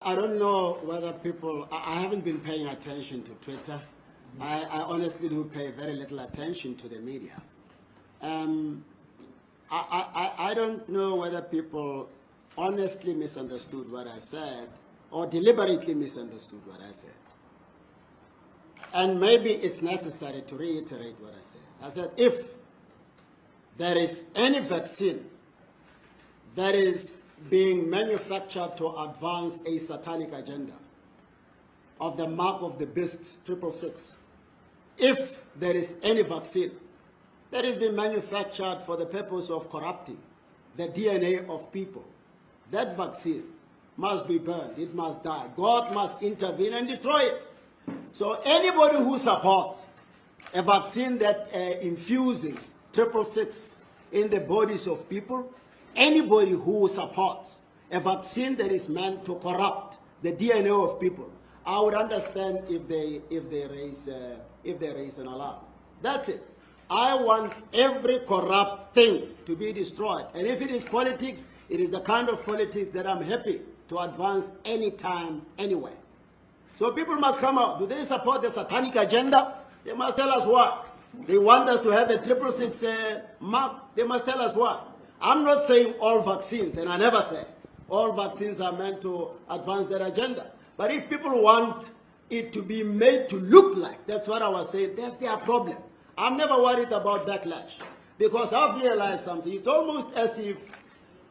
I don't know whether people, I haven't been paying attention to Twitter. I honestly do pay very little attention to the media. I don't know whether people honestly misunderstood what I said or deliberately misunderstood what I said. And maybe it's necessary to reiterate what I said. I said, if there is any vaccine that is being manufactured to advance a satanic agenda of the mark of the beast 666, if there is any vaccine that is being manufactured for the purpose of corrupting the DNA of people, that vaccine must be burned, it must die. God must intervene and destroy it. So anybody who supports a vaccine that infuses 666 in the bodies of people, anybody who supports a vaccine that is meant to corrupt the DNA of people, I would understand if they raise an alarm. That's it. I want every corrupt thing to be destroyed. And if it is politics, it is the kind of politics that I'm happy to advance anytime, anywhere. So people must come out. Do they support the satanic agenda? They must tell us what. They want us to have a 666 mark. They must tell us what. I'm not saying all vaccines, and I never say all vaccines are meant to advance their agenda. But if people want it to be made to look like, that's what I was saying, that's their problem. I'm never worried about backlash, because I've realized something. It's almost as if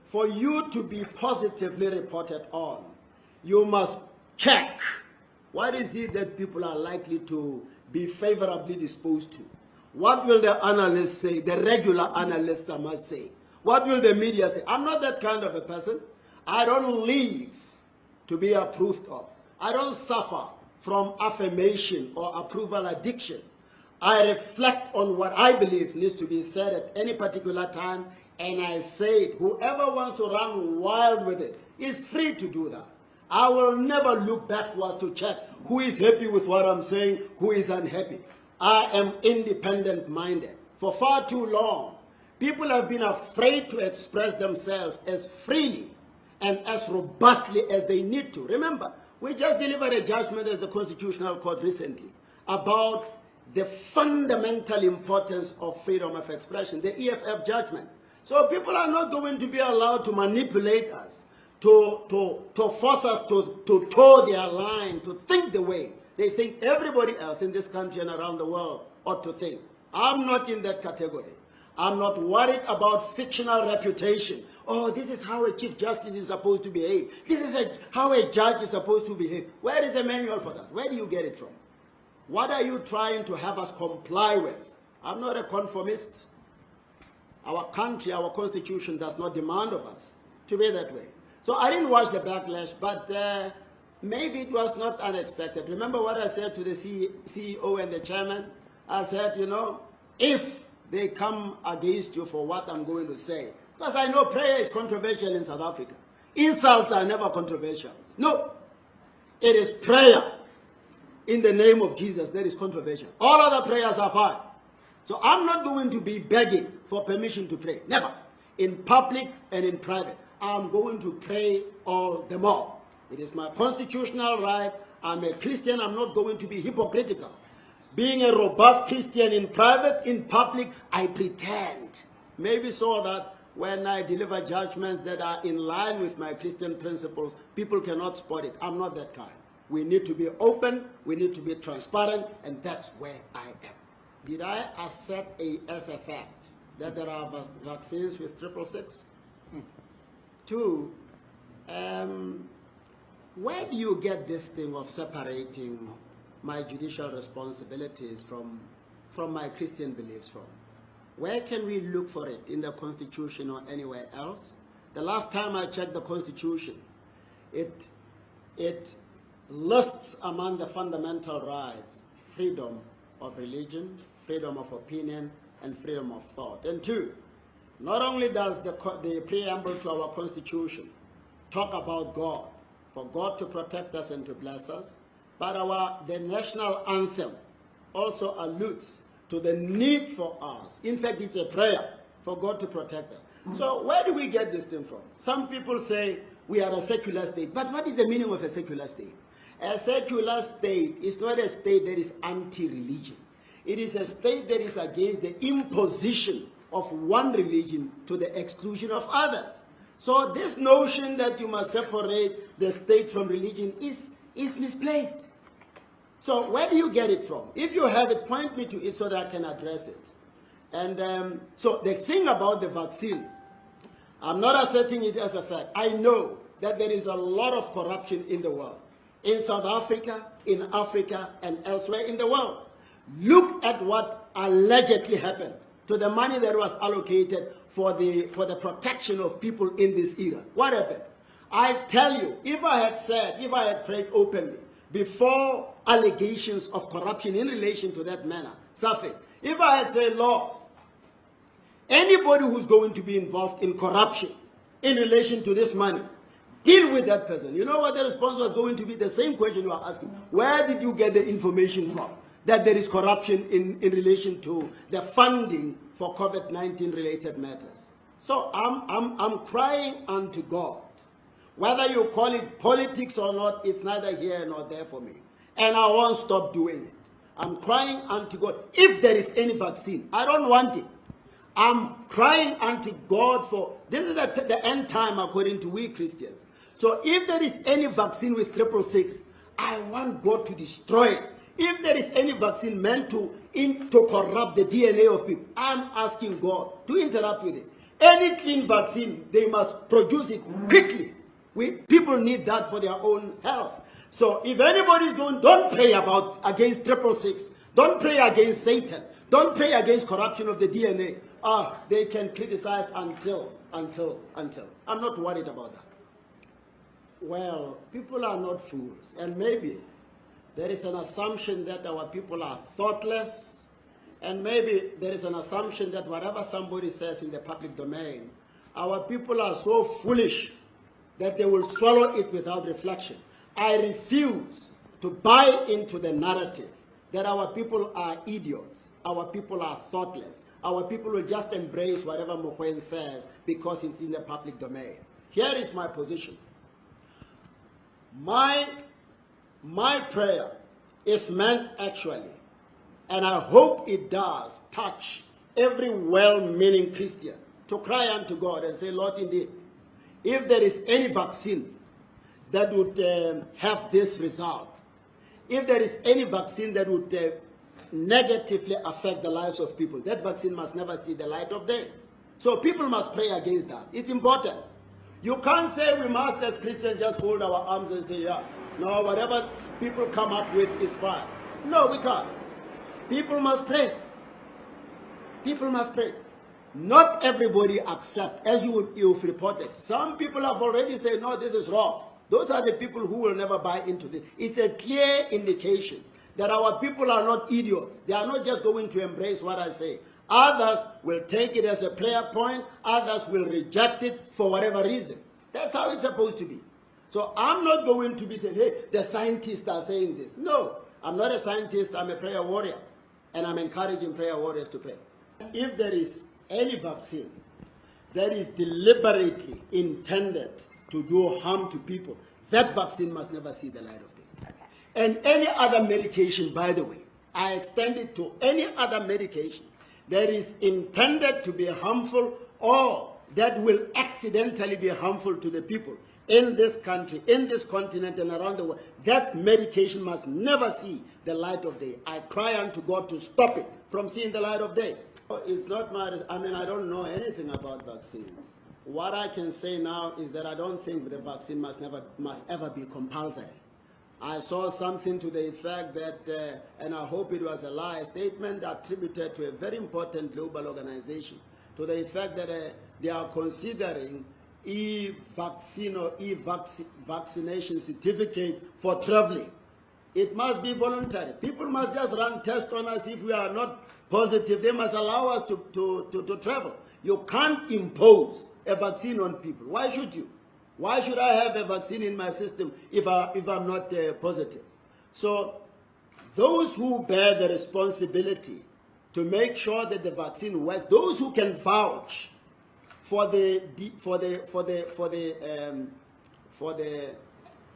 for you to be positively reported on, you must check what is it that people are likely to be favorably disposed to. What will the analysts say, the regular analyst I must say? What will the media say? I'm not that kind of a person. I don't live to be approved of. I don't suffer from affirmation or approval addiction. I reflect on what I believe needs to be said at any particular time, and I say it. Whoever wants to run wild with it is free to do that. I will never look backwards to check who is happy with what I'm saying, who is unhappy. I am independent-minded. For far too long, people have been afraid to express themselves as freely and as robustly as they need to. Remember, we just delivered a judgment as the Constitutional Court recently about the fundamental importance of freedom of expression, the EFF judgment. So people are not going to be allowed to manipulate us, to force us to toe their line, to think the way they think everybody else in this country and around the world ought to think. I'm not in that category. I'm not worried about fictional reputation. Oh, this is how a Chief Justice is supposed to behave. This is how a judge is supposed to behave. Where is the manual for that? Where do you get it from? What are you trying to have us comply with? I'm not a conformist. Our country, our constitution does not demand of us to be that way. So I didn't watch the backlash, but maybe it was not unexpected. Remember what I said to the CEO and the chairman? I said, you know, if they come against you for what I'm going to say, because I know prayer is controversial in South Africa. Insults are never controversial. No, it is prayer in the name of Jesus that is controversial. All other prayers are fine. So I'm not going to be begging for permission to pray. Never. In public and in private. I'm going to pray all the more. It is my constitutional right. I'm a Christian. I'm not going to be hypocritical. Being a robust Christian in private, in public, I pretend. Maybe so that when I deliver judgments that are in line with my Christian principles, people cannot spot it. I'm not that kind. We need to be open, we need to be transparent, and that's where I am. Did I assert as a fact that there are vaccines with 666? Two, where do you get this thing of separating my judicial responsibilities from my Christian beliefs from? Where can we look for it? In the Constitution or anywhere else? The last time I checked the Constitution, it lists among the fundamental rights freedom of religion, freedom of opinion, and freedom of thought. And two, not only does the preamble to our Constitution talk about God, for God to protect us and to bless us, but the national anthem also alludes to the need for us. In fact, it's a prayer for God to protect us. So where do we get this thing from? Some people say we are a secular state. But what is the meaning of a secular state? A secular state is not a state that is anti-religion. It is a state that is against the imposition of one religion to the exclusion of others. So this notion that you must separate the state from religion is misplaced. So where do you get it from? If you have it, point me to it so that I can address it. And so the thing about the vaccine, I'm not asserting it as a fact. I know that there is a lot of corruption in the world, in South Africa, in Africa, and elsewhere in the world. Look at what allegedly happened to the money that was allocated for the protection of people in this era. What happened? I tell you, if I had prayed openly before allegations of corruption in relation to that matter surfaced, if I had said, Lord, anybody who's going to be involved in corruption in relation to this money, deal with that person. You know what the response was going to be? The same question you are asking. Where did you get the information from that there is corruption in relation to the funding for COVID-19 related matters? So I'm crying unto God. Whether you call it politics or not, it's neither here nor there for me. And I won't stop doing it. I'm crying unto God. If there is any vaccine, I don't want it. I'm crying unto God for, this is the end time according to we Christians. So if there is any vaccine with 666, I want God to destroy it. If there is any vaccine meant to corrupt the DNA of people, I'm asking God to interrupt with it. Any clean vaccine, they must produce it quickly. People need that for their own health. So if anybody is going, don't pray against 666. Don't pray against Satan. Don't pray against corruption of the DNA. They can criticize until. I'm not worried about that. Well, people are not fools. And maybe there is an assumption that our people are thoughtless. And maybe there is an assumption that whatever somebody says in the public domain, our people are so foolish that they will swallow it without reflection. I refuse to buy into the narrative that our people are idiots, our people are thoughtless, our people will just embrace whatever Mokoen says because it's in the public domain. Here is my position. My prayer is meant actually, and I hope it does, touch every well-meaning Christian to cry unto God and say, Lord, indeed, if there is any vaccine that would have this result, if there is any vaccine that would negatively affect the lives of people, that vaccine must never see the light of day. So people must pray against that. It's important. You can't say we must, as Christians, just hold our arms and say, yeah, no, whatever people come up with is fine. No, we can't. People must pray. People must pray. Not everybody accept, as you've reported. Some people have already said, no, this is wrong. Those are the people who will never buy into this. It's a clear indication that our people are not idiots. They are not just going to embrace what I say. Others will take it as a prayer point. Others will reject it for whatever reason. That's how it's supposed to be. So I'm not going to be saying, hey, the scientists are saying this. No, I'm not a scientist. I'm a prayer warrior. And I'm encouraging prayer warriors to pray. If there is any vaccine that is deliberately intended to do harm to people, that vaccine must never see the light of day. Okay. And any other medication, by the way, I extend it to any other medication that is intended to be harmful or that will accidentally be harmful to the people in this country, in this continent, and around the world, that medication must never see the light of day. I cry unto God to stop it from seeing the light of day. It's not my, I don't know anything about vaccines. What I can say now is that I don't think the vaccine must ever be compulsory. I saw something to the effect that, and I hope it was a lie, a statement attributed to a very important global organization, to the effect that they are considering e-vaccine or e-vaccination certificate for traveling. It must be voluntary. People must just run tests on us. If we are not positive, they must allow us to travel. You can't impose a vaccine on people. Why should you? Why should I have a vaccine in my system if I'm not positive? So those who bear the responsibility to make sure that the vaccine works, those who can vouch for the for the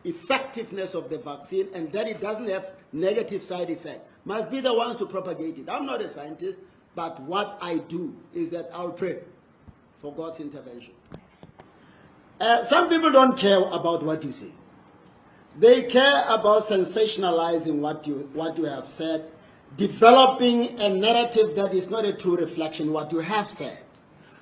effectiveness of the vaccine and that it doesn't have negative side effects must be the ones to propagate it. I'm not a scientist, but what I do is that I'll pray for God's intervention. Some people don't care about what you say. They care about sensationalizing what you have said, developing a narrative that is not a true reflection of what you have said.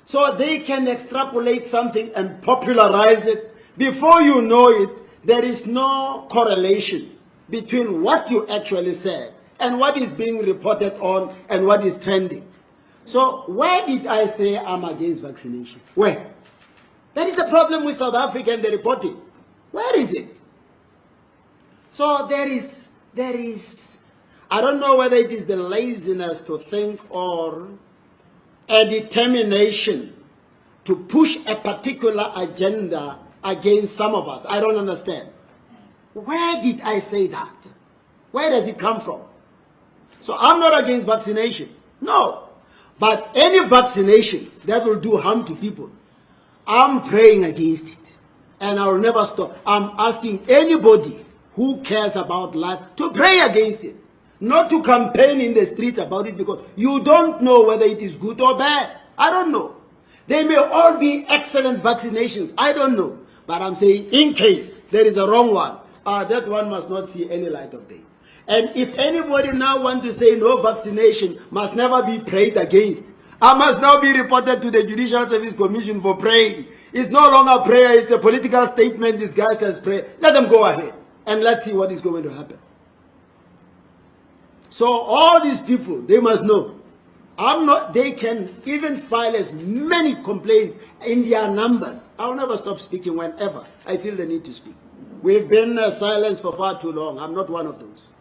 So they can extrapolate something and popularize it. Before you know it, there is no correlation between what you actually said and what is being reported on and what is trending. So where did I say I'm against vaccination? Where? That is the problem with South Africa and the reporting. Where is it? So there is, I don't know whether it is the laziness to think or a determination to push a particular agenda against some of us. I don't understand. Where did I say that? Where does it come from? So I'm not against vaccination. No. But any vaccination that will do harm to people, I'm praying against it. And I will never stop. I'm asking anybody who cares about life to pray against it. Not to campaign in the streets about it because you don't know whether it is good or bad. I don't know. They may all be excellent vaccinations. I don't know. But I'm saying in case there is a wrong one, that one must not see any light of day. And if anybody now wants to say no vaccination must never be prayed against, I must now be reported to the Judicial Service Commission for praying. It's no longer prayer, it's a political statement disguised as prayer. Let them go ahead and let's see what is going to happen. So all these people, they must know, they can even file as many complaints in their numbers. I'll never stop speaking whenever I feel the need to speak. We've been silent for far too long. I'm not one of those.